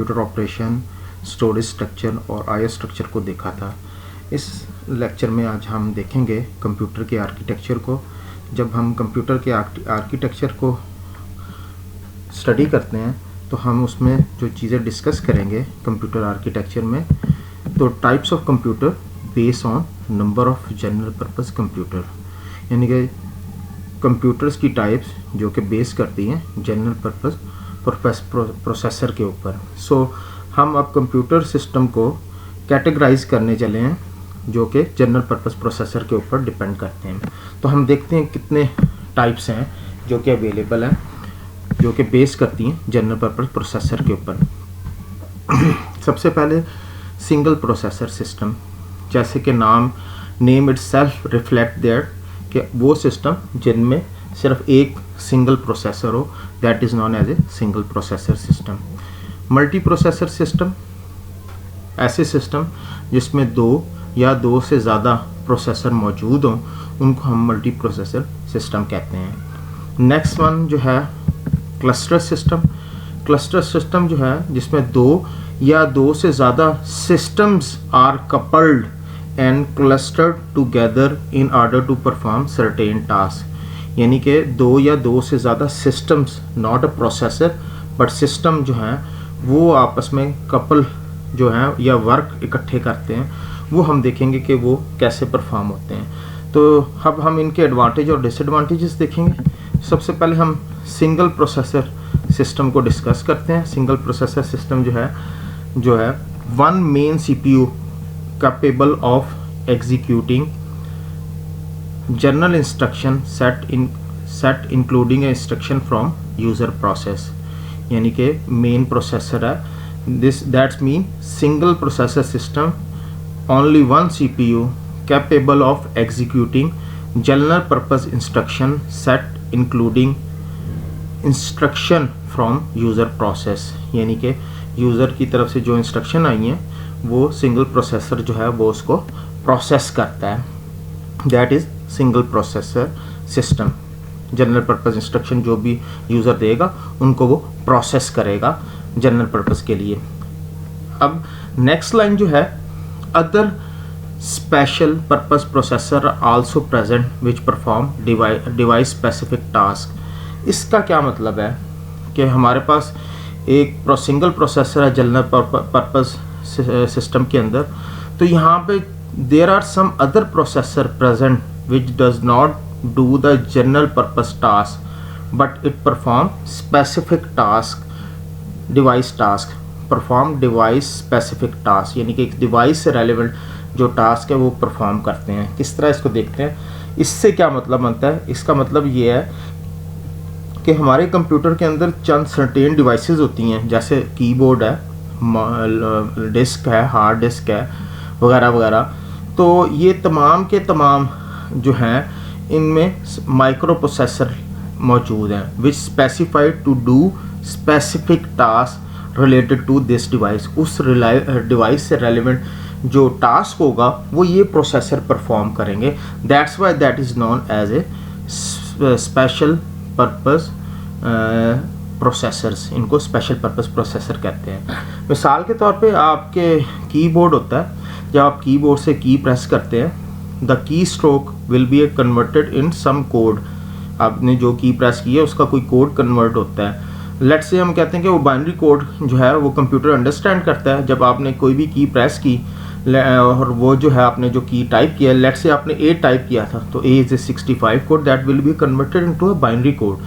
Computer operation, storage structure और IO structure को देखा था। इस लेक्चर में आज हम देखेंगे कंप्यूटर के आर्किटेक्चर को। जब हम कंप्यूटर के आर्किटेक्चर को स्टडी करते हैं तो हम उसमें जो चीज़ें डिस्कस करेंगे कंप्यूटर आर्किटेक्चर में, तो types of computer based on number of general purpose computer, यानी कि कंप्यूटर्स की टाइप्स जो कि बेस करती हैं जनरल पर्पस प्रोसेसर के ऊपर। हम अब कंप्यूटर सिस्टम को कैटेगराइज करने चले हैं जो कि जनरल पर्पस प्रोसेसर के ऊपर डिपेंड करते हैं। तो हम देखते हैं कितने टाइप्स हैं जो कि अवेलेबल हैं जो कि बेस करती हैं जनरल पर्पस प्रोसेसर के ऊपर। सबसे पहले सिंगल प्रोसेसर सिस्टम, जैसे कि नेम इटसेल्फ रिफ्लेक्ट देयर कि वो सिस्टम जिनमें सिर्फ एक सिंगल प्रोसेसर हो, that is known as a single processor system. Multi processor system, ऐसे सिस्टम जिसमें दो या दो से ज़्यादा प्रोसेसर मौजूद हों, उनको हम मल्टी प्रोसेसर सिस्टम कहते हैं। नेक्स्ट वन जो है क्लस्टर सिस्टम। क्लस्टर सिस्टम जो है जिसमें दो या दो से ज़्यादा systems are coupled and clustered together in order to perform certain task, यानी कि दो या दो से ज़्यादा systems, not a processor but system जो हैं वो आपस में कपल जो हैं या वर्क इकट्ठे करते हैं, वो हम देखेंगे कि वो कैसे परफॉर्म होते हैं। तो अब हम इनके एडवांटेज और डिसएडवांटेजेस देखेंगे। सबसे पहले हम सिंगल प्रोसेसर सिस्टम को डिस्कस करते हैं। सिंगल प्रोसेसर सिस्टम जो है one main CPU capable of executing general instruction set including instruction from user process, यानी कि मेन प्रोसेसर है। That's mean single processor system, only one CPU capable of executing general purpose instruction set including instruction from user process, यानी कि user की तरफ से जो instruction आई हैं वो सिंगल प्रोसेसर जो है वो उसको प्रोसेस करता है। That is single processor system. General purpose instruction जो भी यूज़र देगा उनको वो प्रोसेस करेगा जनरल पर्पस के लिए। अब नेक्स्ट लाइन जो है other special purpose processor also present which perform device specific task। इसका क्या मतलब है कि हमारे पास एक सिंगल प्रोसेसर है जनरल पर्पस सिस्टम के अंदर, तो यहाँ पे there are some other processor present which does not do the general purpose task but it perform specific task, device task, perform device specific task, यानी कि एक डिवाइस से रेलिवेंट जो टास्क है वो परफॉर्म करते हैं। किस तरह इसको देखते हैं, इससे क्या मतलब बनता है? इसका मतलब ये है कि हमारे कंप्यूटर के अंदर चंद सर्टेन डिवाइसेस होती हैं, जैसे कीबोर्ड है, डिस्क है, हार्ड डिस्क है, वगैरह वगैरह। तो ये तमाम के तमाम जो हैं इनमें माइक्रो प्रोसेसर मौजूद हैं which specified to do specific task related to this device. उस डिवाइस से रेलिवेंट जो टास्क होगा वो ये प्रोसेसर परफॉर्म करेंगे। That's why that is known as a special purpose processors. इनको स्पेशल पर्पस प्रोसेसर कहते हैं। मिसाल के तौर पे आपके कीबोर्ड होता है, जब आप कीबोर्ड से की प्रेस करते हैं the key stroke will be converted in some code. आपने जो की प्रेस की है उसका कोई कोड कन्वर्ट होता है। लेट्स से हम कहते हैं कि वो बाइनरी कोड जो है वो कंप्यूटर अंडरस्टैंड करता है। जब आपने कोई भी की प्रेस की और वो जो है आपने जो की टाइप किया, लेट्स से आपने ए टाइप किया था, तो A is a 65 code that will be converted into a binary code.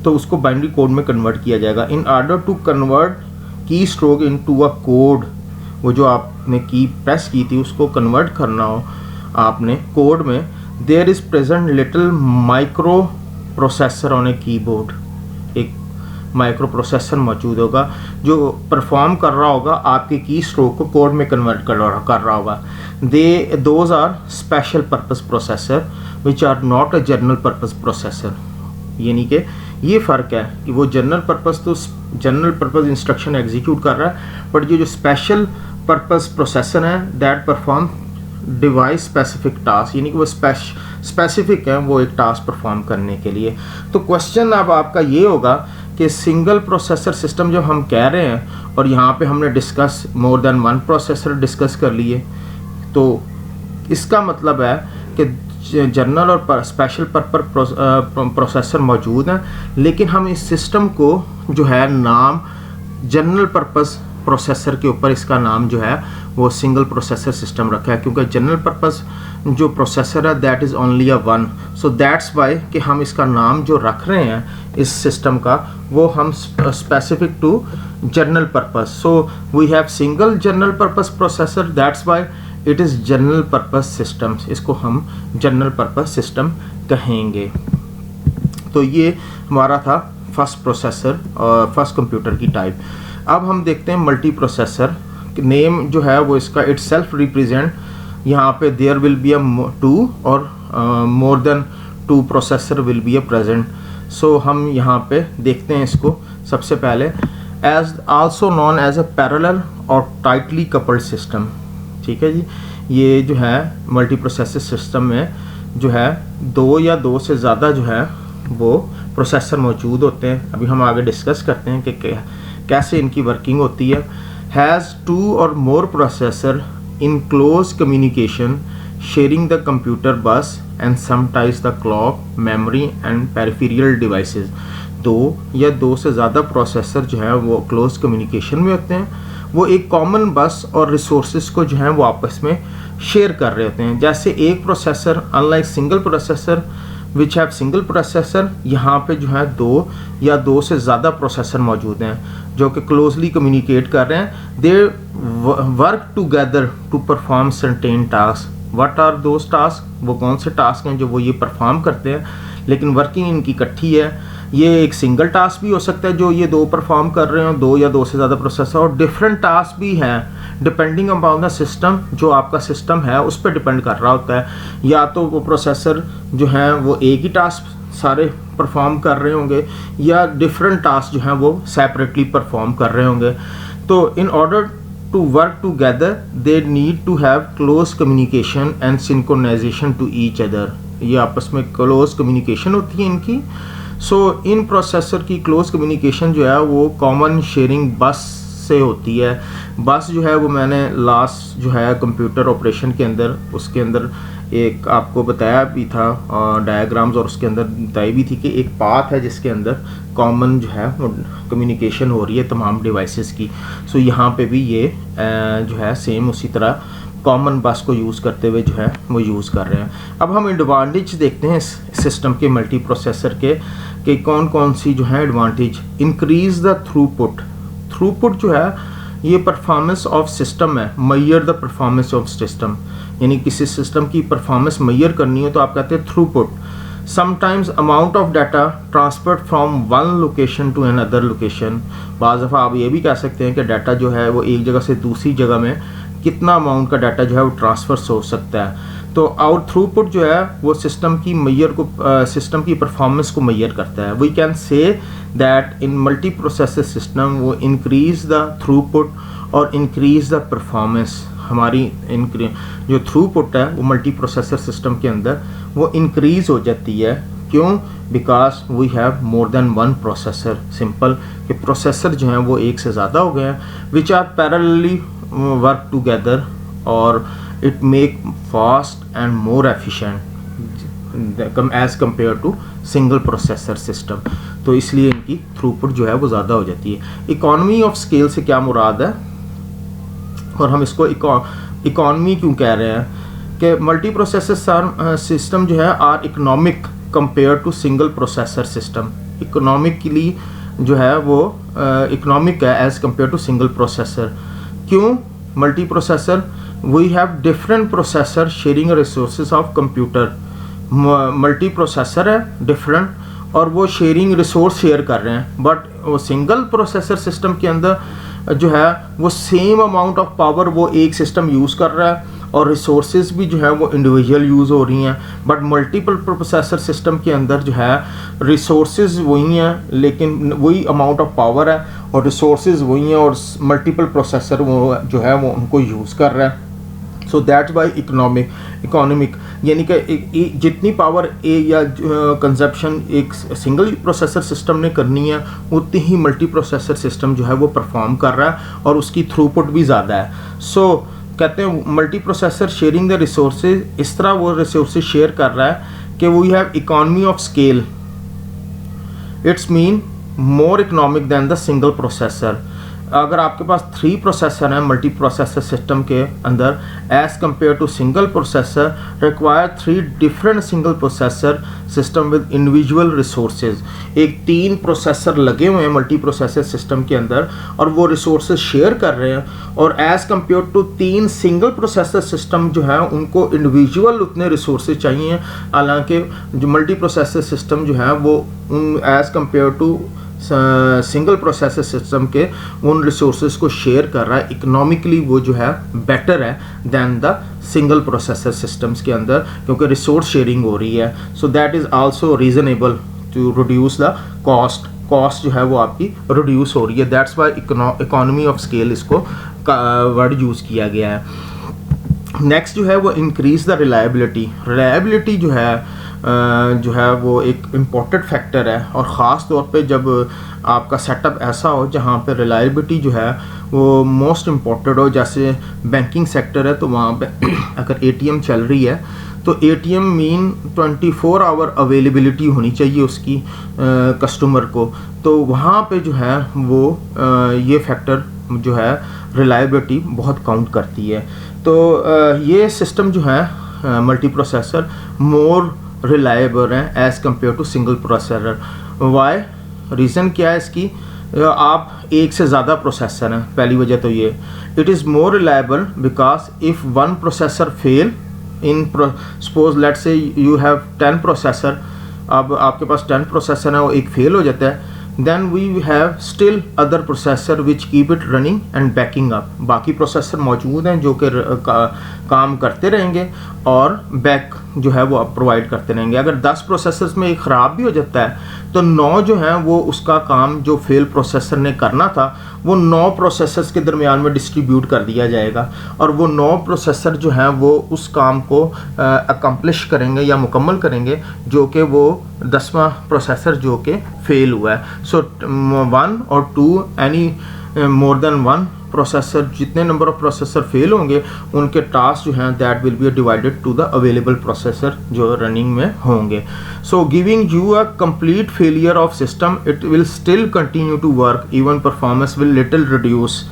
तो उसको बाइनरी कोड में कन्वर्ट किया जाएगा। इन ऑर्डर टू कन्वर्ट की स्ट्रोक इनटू अ कोड, वो जो आपने की प्रेस की थी उसको कन्वर्ट करना हो आपने कोड में, there is present little micro processor on a keyboard. एक माइक्रो प्रोसेसर मौजूद होगा जो परफॉर्म कर रहा होगा आपके की स्ट्रोक को कोड में कन्वर्ट कर रहा होगा। Those are special purpose processor which are not a general purpose processor, यानी कि ये फ़र्क है कि वो जनरल पर्पस तो जनरल पर्पस इंस्ट्रक्शन एग्जीक्यूट कर रहा है, बट ये जो स्पेशल पर्पस प्रोसेसर है that perform device specific task, यानी कि वो स्पेसिफिक है वो एक टास्क परफॉर्म करने के लिए। तो क्वेश्चन अब आपका ये होगा कि सिंगल प्रोसेसर सिस्टम जब हम कह रहे हैं और यहाँ पे हमने discuss more than one processor discuss कर लिए, तो इसका मतलब है कि जनरल और स्पेशल पर्पस प्रोसेसर मौजूद हैं, लेकिन हम इस सिस्टम को जो है नाम जनरल पर्पस प्रोसेसर के ऊपर इसका नाम जो है वो सिंगल प्रोसेसर सिस्टम रखा है, क्योंकि जनरल पर्पस जो प्रोसेसर है that is only a one, so that's why कि हम इसका नाम जो रख रहे हैं इस सिस्टम का वो हम specific to general purpose, so we have single general purpose processor, that's why it is general purpose system, इसको हम जनरल पर्पस सिस्टम कहेंगे। तो ये हमारा था फर्स्ट प्रोसेसर और फर्स्ट कंप्यूटर की टाइप। अब हम देखते हैं मल्टी प्रोसेसर। नेम जो है वो इसका इट सेल्फ रिप्रेजेंट, यहाँ पे there will be a two or more than two processor will be a present. So हम यहाँ पे देखते हैं इसको सबसे पहले as also known as a parallel or tightly coupled system. ठीक है जी, ये जो है मल्टी प्रोसेसर सिस्टम में जो है दो या दो से ज़्यादा जो है वो प्रोसेसर मौजूद होते हैं। अभी हम आगे डिस्कस करते हैं कि कैसे इनकी वर्किंग होती है। Has two or more processor in close communication sharing the computer bus and sometimes the clock memory and peripheral devices. दो या दो से ज़्यादा प्रोसेसर जो है वो क्लोज कम्युनिकेशन में होते हैं, वो एक कॉमन बस और रिसोर्सेज को जो है वो आपस में शेयर कर रहे होते हैं। जैसे एक processor unlike single processor which have single processor, यहाँ पे जो है दो या दो से ज़्यादा प्रोसेसर मौजूद हैं जो कि क्लोजली कम्युनिकेट कर रहे हैं। They work together to perform certain task. What are those task, वो कौन से टास्क हैं जो वो ये परफॉर्म करते हैं, लेकिन वर्किंग इनकी इकट्ठी है। ये एक सिंगल टास्क भी हो सकता है जो ये दो परफॉर्म कर रहे हो, दो या दो से ज़्यादा प्रोसेसर, और डिफरेंट टास्क भी हैं डिपेंडिंग अपॉन द सिस्टम। जो आपका सिस्टम है उस पर डिपेंड कर रहा होता है, या तो वो प्रोसेसर जो हैं वो एक ही टास्क सारे परफॉर्म कर रहे होंगे या डिफरेंट टास्क जो हैं वो सेपरेटली परफॉर्म कर रहे होंगे। तो in order to work together they need to have close communication and synchronization to each other. ये आपस में क्लोज कम्युनिकेशन होती है इनकी। सो इन प्रोसेसर की क्लोज कम्युनिकेशन जो है वो कॉमन शेयरिंग बस से होती है। बस जो है वो मैंने लास्ट जो है कंप्यूटर ऑपरेशन के अंदर उसके अंदर एक आपको बताया भी था डायग्राम्स, और उसके अंदर बताई भी थी कि एक पाथ है जिसके अंदर कॉमन जो है वो कम्युनिकेशन हो रही है तमाम डिवाइसेस की। सो यहाँ पे भी ये जो है सेम उसी तरह कॉमन बस को यूज़ करते हुए जो है वो यूज़ कर रहे हैं। अब हम एडवांटेज देखते हैं इस सिस्टम के मल्टी प्रोसेसर के कि कौन कौन सी जो है advantage. Increase the throughput. Throughput जो है ये परफॉर्मेंस ऑफ सिस्टम है, Maihar the performance of system, यानी किसी सिस्टम की परफॉर्मेंस मैयर करनी है तो आप कहते हैं throughput. Sometimes amount of data transferred from one location to another location. बाज़ दफ़ा आप ये भी कह सकते हैं कि डाटा जो है वो एक जगह से दूसरी जगह में कितना अमाउंट का डाटा जो है वो ट्रांसफ़र हो सकता है। तो और थ्रूपुट जो है वो सिस्टम की मैयर को सिस्टम की परफॉर्मेंस को मैयर करता है। We can say that in multi processor system वो इंक्रीज द थ्रूपुट और इंक्रीज द परफॉर्मेंस। हमारी जो थ्रूपुट है वो मल्टी प्रोसेसर सिस्टम के अंदर वो इंक्रीज हो जाती है। क्यों? Because we have more than one processor. Simple कि प्रोसेसर जो हैं वो एक से ज़्यादा हो गए हैं which are parallelly work together और it make fast and more efficient as compare to single processor system. तो इसलिए इनकी थ्रूपुट जो है वो ज़्यादा हो जाती है। इकॉनमी ऑफ स्केल से क्या मुराद है और हम इसको इकॉनमी क्यों कह रहे हैं कि मल्टी प्रोसेसर सिस्टम जो है are economic compare to single processor system. Economically जो है वो इकोनॉमिक है as compare to single processor. क्यों? Multi processor we have different processor sharing resources of computer. Multi processor है डिफरेंट और वो शेयरिंग रिसोर्स शेयर कर रहे हैं, बट वो सिंगल प्रोसेसर सिस्टम के अंदर जो है वो सेम अमाउंट ऑफ पावर वो एक सिस्टम यूज़ कर रहा है और रिसोर्सेज भी जो है वो इंडिविजुअल यूज़ हो रही हैं। बट मल्टीपल प्रोसेसर सिस्टम के अंदर जो है रिसोर्सेज वही हैं लेकिन वही अमाउंट ऑफ पावर है और रिसोर्सेज वही हैं और मल्टीपल प्रोसेसर वो जो है वो उनको यूज़ कर रहा है। सो दैट्स वाई इकोनॉमिक यानी कि जितनी पावर ए या कंजप्शन एक सिंगल प्रोसेसर सिस्टम ने करनी है उतनी ही मल्टी प्रोसेसर सिस्टम जो है वो परफॉर्म कर रहा है और उसकी थ्रूपुट भी ज़्यादा है। सो कहते हैं multi processor sharing the resources, इस तरह वो रिसोर्सेज शेयर कर रहा है कि we have economy of scale, it's mean more economic than the single processor. अगर आपके पास 3 प्रोसेसर हैं मल्टी प्रोसेसर सिस्टम के अंदर as compare to single processor require 3 different single processor system with individual resources. एक 3 प्रोसेसर लगे हुए हैं मल्टी प्रोसेसर सिस्टम के अंदर और वो रिसोर्सेज शेयर कर रहे हैं, और as compare to 3 single processor system जो है उनको इंडिविजुअल उतने रिसोर्सेज चाहिए। हालांकि जो मल्टी प्रोसेसर सिस्टम जो है वो as compare to single processor system के उन रिसोर्सेज को शेयर कर रहा है, इकोनॉमिकली वो जो है बेटर है than the single processor systems के अंदर, क्योंकि रिसोर्स शेयरिंग हो रही है। So that is also reasonable to reduce the cost जो है वो आपकी रिड्यूस हो रही है। That's why economy of scale इसको वर्ड यूज़ किया गया है। नेक्स्ट जो है वो इंक्रीज द रिलायबिलिटी जो है वो एक इम्पोर्टेंट फैक्टर है, और ख़ास तौर पे जब आपका सेटअप ऐसा हो जहाँ पे रिलायबिलिटी जो है वो मोस्ट इम्पोर्टेंट हो, जैसे बैंकिंग सेक्टर है तो वहाँ पे अगर एटीएम चल रही है तो एटीएम मीन 24 आवर अवेलेबिलिटी होनी चाहिए उसकी कस्टमर को, तो वहाँ पे जो है वो ये फैक्टर जो है रिलायबिलिटी बहुत काउंट करती है। तो ये सिस्टम जो है मल्टी प्रोसेसर मोर रिलायबल है as compare to single processor. Why reason क्या है इसकी? आप एक से ज़्यादा प्रोसेसर हैं, पहली वजह तो ये। It is more reliable because if one processor fail in suppose let's say you have 10 processor, अब आपके पास 10 प्रोसेसर है, वो एक फेल हो जाता है, then we have still other processor which keep it running and backing up। बाकी processor मौजूद हैं जो कि काम करते रहेंगे और बैक जो है वो आप प्रोवाइड करते रहेंगे। अगर 10 प्रोसेसर्स में एक ख़राब भी हो जाता है तो 9 जो हैं वो उसका काम जो फेल प्रोसेसर ने करना था वो 9 प्रोसेसर्स के दरमियान में डिस्ट्रीब्यूट कर दिया जाएगा, और वो 9 प्रोसेसर जो हैं वो उस काम को अकम्प्लिश करेंगे या मुकम्मल करेंगे जो कि वो 10वां प्रोसेसर जो कि फेल हुआ है। सो 1 और 2 एनी मोर देन 1 प्रोसेसर, जितने नंबर ऑफ प्रोसेसर फेल होंगे उनके टास्क जो हैं that will be divided to the available processor जो रनिंग में होंगे। So giving you a complete failure of system it will still continue to work even performance will little reduce.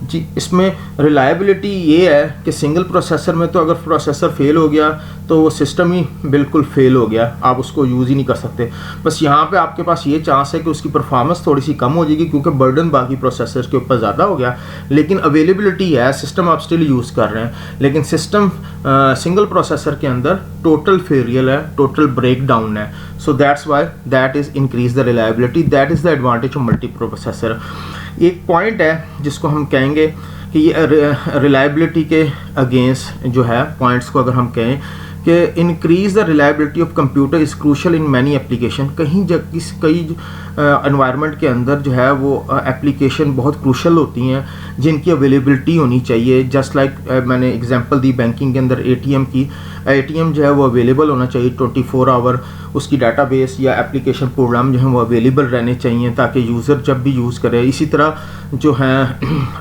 जी, इसमें reliability ये है कि सिंगल प्रोसेसर में तो अगर प्रोसेसर फेल हो गया तो वो सिस्टम ही बिल्कुल फेल हो गया, आप उसको यूज़ ही नहीं कर सकते। बस यहाँ पे आपके पास ये चांस है कि उसकी परफॉर्मेंस थोड़ी सी कम हो जाएगी क्योंकि बर्डन बाकी प्रोसेसर के ऊपर ज़्यादा हो गया, लेकिन अवेलेबिलिटी है, सिस्टम आप स्टिल यूज़ कर रहे हैं। लेकिन सिस्टम सिंगल प्रोसेसर के अंदर टोटल फेलियर है, टोटल ब्रेक डाउन है। So that's why that is increase the reliability, that is the advantage of multi processor. एक पॉइंट है जिसको हम कहेंगे कि ये रिलायबिलिटी के अगेंस्ट जो है पॉइंट्स को अगर हम कहें कि increase the reliability of computer is crucial in many application. कई एनवायरनमेंट के अंदर जो है वो एप्लीकेशन बहुत क्रूशल होती हैं जिनकी अवेलेबिलिटी होनी चाहिए। जस्ट लाइक मैंने एग्जांपल दी बैंकिंग के अंदर एटीएम की, एटीएम जो है वो अवेलेबल होना चाहिए 24 आवर, उसकी डाटाबेस या एप्लीकेशन प्रोग्राम जो है वो अवेलेबल रहने चाहिए ताकि यूज़र जब भी यूज़ करे। इसी तरह जो है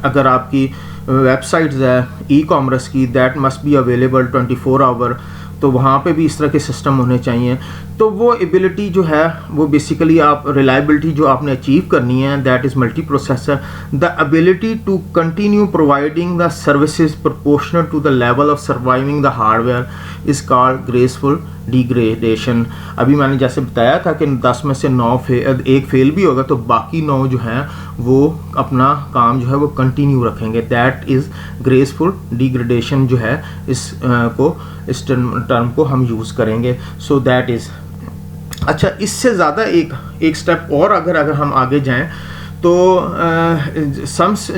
अगर आपकी वेबसाइट्स है ई कॉमर्स की, that must be available 24 hour, तो वहाँ पे भी इस तरह के सिस्टम होने चाहिए। तो वो एबिलिटी जो है वो बेसिकली आप रिलायबिलिटी जो आपने अचीव करनी है that is multi processor. The ability to continue providing the services proportional to the level of surviving the hardware is called graceful degradation. अभी मैंने जैसे बताया था कि 10 में से 9 एक फेल भी होगा तो बाकी 9 जो हैं वो अपना काम जो है वो कंटिन्यू रखेंगे, दैट इज़ ग्रेसफुल डिग्रेडेशन जो है इस टर्म को हम यूज़ करेंगे। सो दैट इज़ अच्छा। इससे ज़्यादा एक स्टेप और अगर हम आगे जाएं तो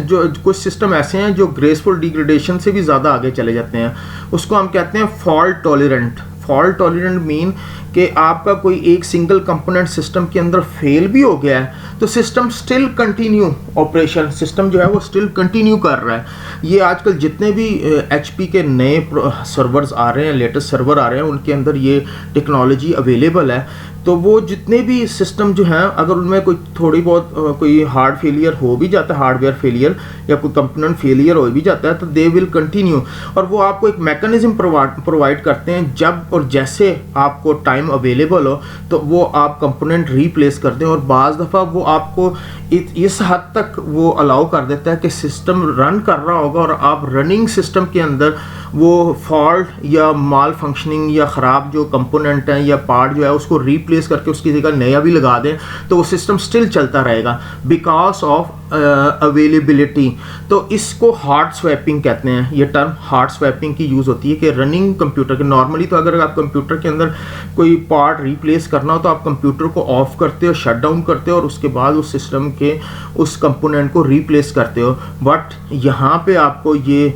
जो कुछ सिस्टम ऐसे हैं जो ग्रेसफुल डिग्रेडेशन से भी ज़्यादा आगे चले जाते हैं, उसको हम कहते हैं fault tolerant. Fault tolerant mean कि आपका कोई एक सिंगल कंपोनेंट सिस्टम के अंदर फेल भी हो गया है तो system still continue operation, system जो है वो स्टिल कंटिन्यू कर रहा है। ये आजकल जितने भी HP के नए सर्वर्स आ रहे हैं, लेटेस्ट सर्वर आ रहे हैं, उनके अंदर ये टेक्नोलॉजी अवेलेबल है। तो वो जितने भी सिस्टम जो हैं, अगर उनमें कोई थोड़ी बहुत कोई हार्ड फेलियर हो भी जाता है, हार्डवेयर फेलियर या कोई कंपोनेंट फेलियर हो भी जाता है, तो दे विल कंटिन्यू। और वो आपको एक मैकेनिज्म प्रोवाइड करते हैं, जब और जैसे आपको टाइम अवेलेबल हो तो वो आप कंपोनेंट रिप्लेस कर दें। और बाज़ दफ़ा वो आपको इस हद तक वो अलाउ कर देता है कि सिस्टम रन कर रहा होगा और आप रनिंग सिस्टम के अंदर वो फॉल्ट या माल फंक्शनिंग या ख़राब जो कंपोनेंट हैं या पार्ट जो है उसको रिप्लेस करके उसकी जगह नया भी लगा दें, तो वो सिस्टम स्टिल चलता रहेगा बिकॉज ऑफ अवेलेबिलिटी। तो इसको हार्ड स्वैपिंग कहते हैं। ये टर्म हार्ड स्वैपिंग की यूज़ होती है कि रनिंग कंप्यूटर के, नॉर्मली तो अगर आप कंप्यूटर के अंदर कोई पार्ट रिप्लेस करना हो तो आप कंप्यूटर को ऑफ करते हो, शट डाउन करते हो और उसके बाद उस सिस्टम के उस कंपोनेंट को रिप्लेस करते हो। बट यहाँ पे आपको ये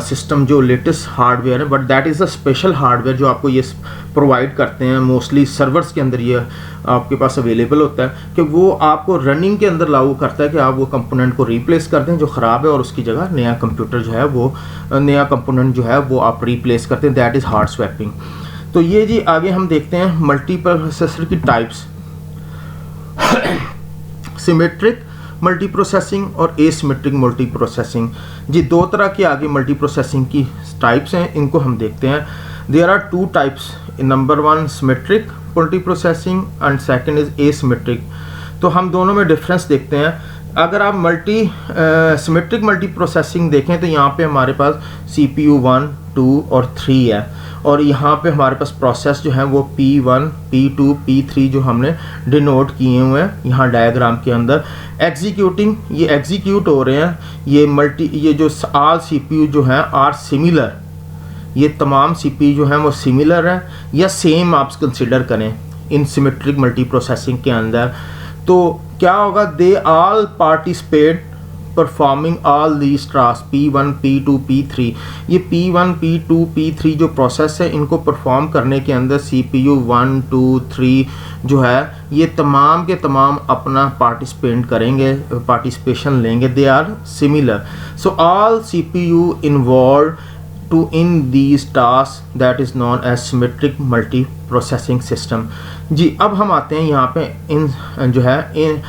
सिस्टम जो लेटेस्ट हार्डवेयर है, but that is a special hardware जो आपको ये प्रोवाइड करते हैं, मोस्टली सर्वर्स के अंदर ये आपके पास अवेलेबल होता है कि वो आपको रनिंग के अंदर लागू करता है कि आप वो कंपोनेंट को रिप्लेस कर दें जो ख़राब है और उसकी जगह नया कंप्यूटर जो है वो नया कंपोनेंट जो है वो आप रिप्लेस करते हैं। That is hard swapping. तो ये जी आगे हम देखते हैं मल्टीपल प्रोसेसर की टाइप्स। सिमेट्रिक मल्टी प्रोसेसिंग और एसिमेट्रिक मल्टी प्रोसेसिंग। जी दो तरह की आगे मल्टी प्रोसेसिंग की टाइप्स हैं, इनको हम देखते हैं। There are two types, number one symmetric multi processing and second is asymmetric. तो हम दोनों में डिफरेंस देखते हैं। अगर आप सिमेट्रिक मल्टी प्रोसेसिंग देखें तो यहाँ पे हमारे पास CPU 1, 2 और 3 है और यहाँ पे हमारे पास प्रोसेस जो है वो P1, P2, P3 जो हमने डिनोट किए हुए हैं यहाँ डायग्राम के अंदर। एग्जीक्यूटिंग, ये एग्जीक्यूट हो रहे हैं, ये जो ऑल CPU जो हैं आर सिमिलर, ये तमाम CPU जो हैं वो सिमिलर हैं या सेम आप कंसिडर करें इन सिमेट्रिक मल्टी प्रोसेसिंग के अंदर। तो क्या होगा, they all participate performing all these task P1, P2, P3। ये P1, P2, P3 जो प्रोसेस है इनको परफॉर्म करने के अंदर CPU 1, 2, 3 जो है ये तमाम के तमाम अपना पार्टिसिपेशन लेंगे। They are similar, so all CPU involve to in these tasks that is known as symmetric multi processing system। जी अब हम आते हैं यहाँ पे इन जो है इन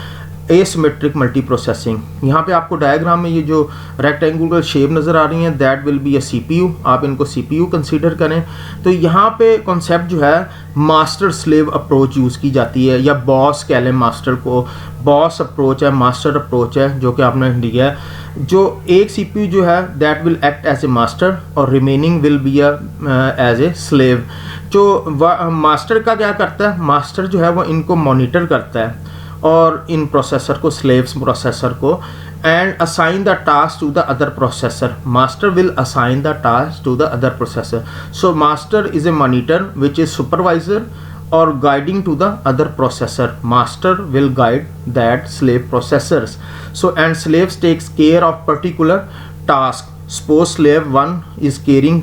एसिमेट्रिक मल्टी प्रोसेसिंग। यहाँ पे आपको डायग्राम में ये जो रेक्टेंगुलर शेप नज़र आ रही है that will be a CPU, आप इनको CPU कंसीडर करें। तो यहाँ पे कॉन्सेप्ट जो है मास्टर स्लेव अप्रोच यूज़ की जाती है या बॉस कह लें, मास्टर को बॉस अप्रोच है, मास्टर अप्रोच है जो कि आपने लिया है। जो एक CPU जो है that will act as a master और remaining will be as a slave. जो मास्टर का क्या करता है, मास्टर जो है वो इनको मॉनिटर करता है और इन प्रोसेसर को, स्लेव्स प्रोसेसर को, and assign the task to the other processor. Master will assign the task to the other processor. So master is a monitor which is supervisor or guiding to the other processor. Master will guide that slave processors. So and slaves takes care of particular task. Suppose slave 1 is carrying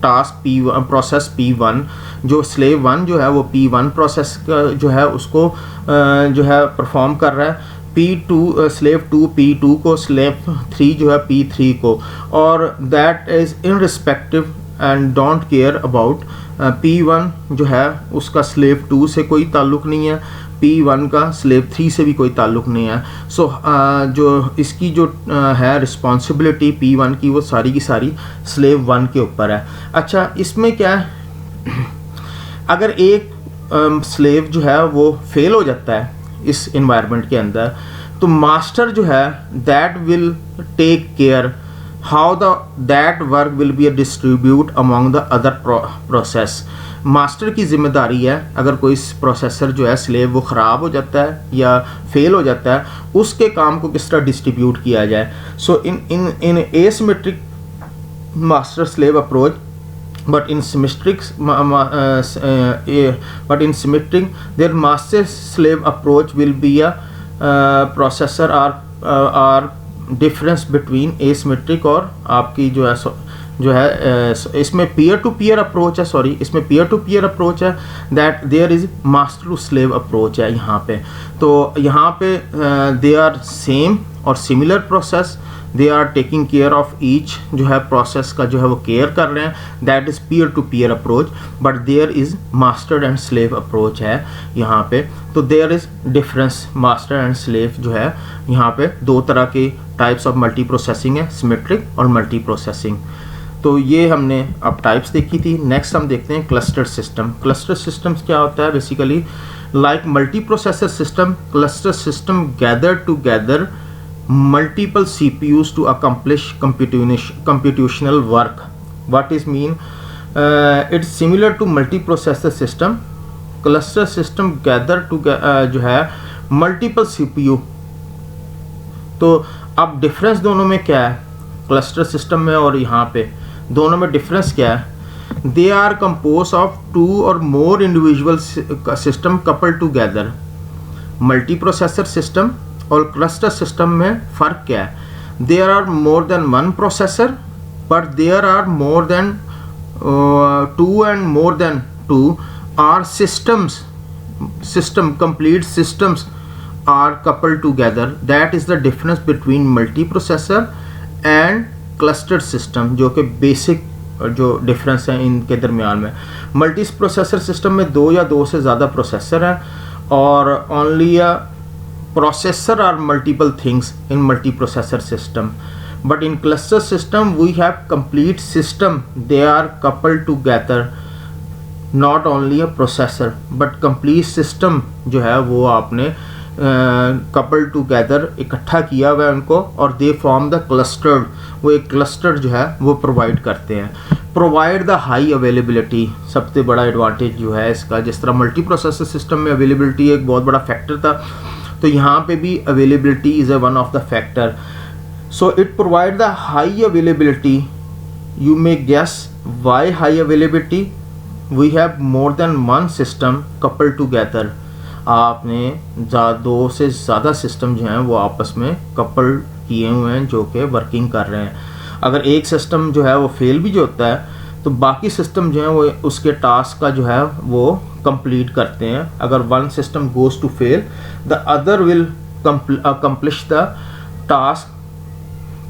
task P1 process P1, जो slave 1 जो है वो P1 process जो है उसको जो है perform कर रहा है। P2 स्लेव 2 P2 को, स्लेव 3 जो है P3 को, और that is irrespective and don't care about P1 जो है उसका स्लेव 2 से कोई ताल्लुक़ नहीं है, P1 का स्लेव 3 से भी कोई ताल्लुक़ नहीं है। सो जो इसकी जो है रिस्पॉन्सिबिलिटी P1 की वो सारी की सारी स्लेव 1 के ऊपर है। अच्छा इसमें क्या है, अगर एक स्लेव जो है वो फेल हो जाता है इस इन्वायरमेंट के अंदर तो मास्टर जो है that will take care how that work will be distribute among the other process. Master की जिम्मेदारी है अगर कोई प्रोसेसर जो है स्लेव वो ख़राब हो जाता है या फेल हो जाता है उसके काम को किस तरह डिस्ट्रीब्यूट किया जाए। So in asymmetric master slave approach but in symmetric their master slave approach will be a processor or difference between asymmetric और आपकी जो है जो है इसमें पीयर टू पीयर अप्रोच है, सॉरी इसमें पीयर टू पीयर अप्रोच है, that there is master to slave approach है यहाँ पे। तो यहाँ पे दे आर सेम और similar process, they are taking care of each जो है प्रोसेस का जो है वो केयर कर रहे हैं, that is peer to peer approach. But there is master and slave approach है यहाँ पे। तो there is difference, master and slave जो है यहाँ पे दो तरह की टाइप्स ऑफ मल्टी प्रोसेसिंग है, सिमेट्रिक और मल्टी प्रोसेसिंग। तो ये हमने अब टाइप्स देखी थी। नेक्स्ट हम देखते हैं क्लस्टर सिस्टम। क्लस्टर सिस्टम्स क्या होता है? Basically like multi processor system, cluster system gather together multiple CPUs to accomplish computational work. What is mean? It's similar to multiprocessor system. Cluster system gather to जो है multiple CPU। तो अब difference दोनों में क्या है? क्लस्टर सिस्टम में और यहाँ पे दोनों में डिफरेंस क्या है? They are composed of two or more individual system coupled together। Multi processor system और क्लस्टर सिस्टम में फ़र्क क्या है? There are more than one processor, but there are more than two and more than two are systems, system complete systems are coupled together. That is the difference between multi processor and clustered system, जो कि basic जो difference है इनके दरमियान में। Multi processor सिस्टम में दो या दो से ज़्यादा प्रोसेसर हैं और only a processor or multiple things in multiprocessor system, but in cluster system we have complete system, they are coupled together, not only a processor but complete system जो है वो आपने coupled together इकट्ठा किया हुआ है उनको, और they form the clustered, वो एक cluster जो है वो प्रोवाइड करते हैं। प्रोवाइड द हाई अवेलेबिलिटी, सबसे बड़ा एडवांटेज जो है इसका, जिस तरह मल्टी प्रोसेसर सिस्टम में अवेलेबिलिटी एक बहुत बड़ा फैक्टर था, तो यहाँ पे भी availability is a one of the factor. So it provide the high availability. You may guess why high availability? We have more than one system couple together. आपने दो से ज़्यादा सिस्टम जो हैं वो आपस में कपल किए हुए हैं जो कि वर्किंग कर रहे हैं। अगर एक सिस्टम जो है वो फेल भी जो होता है तो बाकी सिस्टम जो है वो उसके टास्क का जो है वो कंप्लीट करते हैं। अगर one system goes to fail, the other will accomplish the task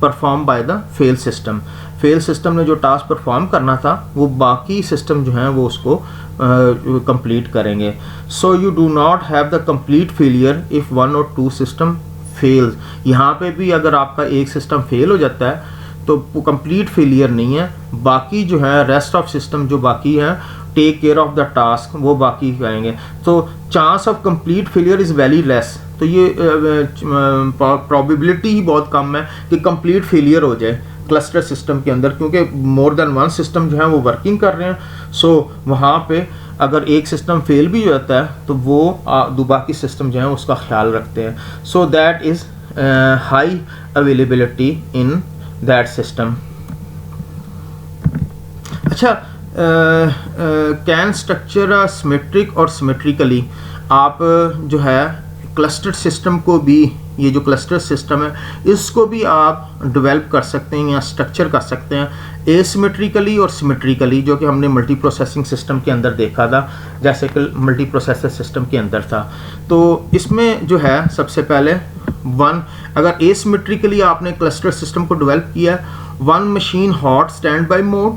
perform by the fail system. Fail system ने जो टास्क परफॉर्म करना था वो बाकी सिस्टम जो हैं वो उसको कंप्लीट करेंगे। So you do not have the complete failure if one और टू सिस्टम फेल्स। यहाँ पे भी अगर आपका एक सिस्टम फेल हो जाता है तो कंप्लीट फेलियर नहीं है, बाकी जो है रेस्ट ऑफ सिस्टम जो बाकी हैं take care of the task, वो बाकी करेंगे। तो chance of complete failure is very less. तो ये प्रोबेबिलिटी ही बहुत कम है कि कंप्लीट फेलियर हो जाए क्लस्टर सिस्टम के अंदर, क्योंकि मोर देन वन सिस्टम जो है वो वर्किंग कर रहे हैं। सो वहाँ पे अगर एक सिस्टम फेल भी हो जाता है तो वो बाकी सिस्टम जो है उसका ख्याल रखते हैं। सो that is high availability in that system. अच्छा, कैन स्ट्रक्चर सिमेट्रिक और सिमेट्रिकली, आप जो है क्लस्टर्ड सिस्टम को भी, ये जो क्लस्टर सिस्टम है इसको भी आप डेवलप कर सकते हैं या स्ट्रक्चर कर सकते हैं एसिमेट्रिकली और सिमेट्रिकली, जो कि हमने मल्टी प्रोसेसिंग सिस्टम के अंदर देखा था, जैसे कि मल्टी प्रोसेसर सिस्टम के अंदर था। तो इसमें जो है सबसे पहले अगर एसिमेट्रिकली आपने क्लस्टर सिस्टम को डेवलप किया, one machine hot stand by mode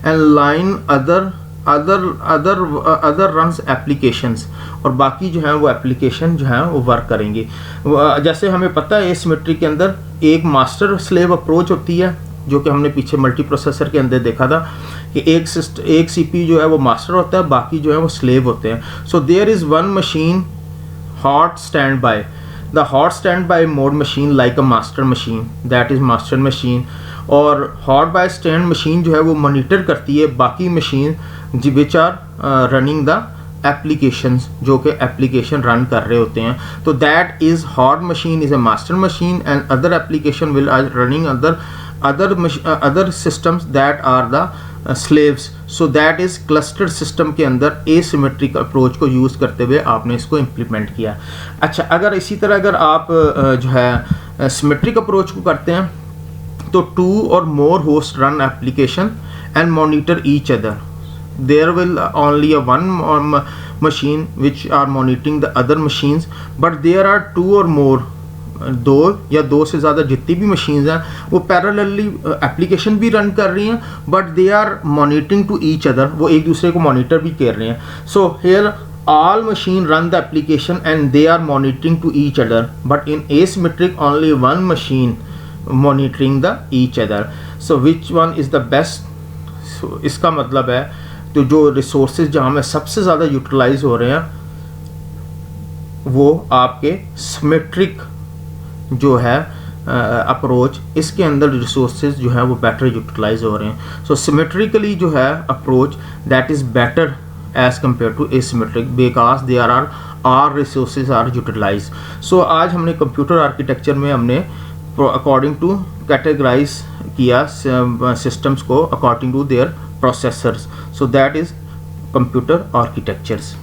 and line other runs applications, और बाकी जो है वो एप्लीकेशन जो है वो वर्क करेंगी। जैसे हमें पता है एसिमेट्री के अंदर एक मास्टर स्लेव अप्रोच होती है, जो कि हमने पीछे मल्टी प्रोसेसर के अंदर देखा था कि एक सीपीयू जो है वो मास्टर होता है, बाकी जो है वो स्लेव होते हैं। So there is one machine hot stand by, the hot stand by mode machine like a master machine, that is master machine. और हॉट बाय स्टैंड मशीन जो है वो मॉनिटर करती है बाकी machine which are running the applications, जो कि application run कर रहे होते हैं। तो that is hot machine is a master machine and other application will are running other systems that are the slaves. So that is clustered system के अंदर asymmetric approach को यूज़ करते हुए आपने इसको इम्प्लीमेंट किया। अच्छा, अगर इसी तरह अगर आप जो है सिमेट्रिक अप्रोच को करते हैं तो 2 or more hosts run application and monitor each other. There will only a one machine which are monitoring the other machines, but there are 2 or more, 2 या 2 से ज़्यादा जितनी भी machines हैं वो पैरेलली एप्लीकेशन भी रन कर रही हैं, but they are monitoring to each other, वो एक दूसरे को मॉनिटर भी कर रहे हैं. So here all machine run the application and they are monitoring to each other, but in asymmetric only one machine monitoring the each other. So which one is the best? So इसका मतलब है तो जो resources जहाँ में सबसे ज़्यादा utilise हो रहे हैं वो आपके सिमेट्रिक जो है अप्रोच, इसके अंदर रिसोर्सेज जो है वो बेटर यूटिलाइज हो रहे हैं. सो सिमेट्रिकली जो है approach that is better as compared to asymmetric because there are all resources are utilized. So आज हमने कंप्यूटर आर्किटेक्चर में हमने अकॉर्डिंग टू कैटेगराइज किया सिस्टम्स को according to their processors. So that is computer architectures.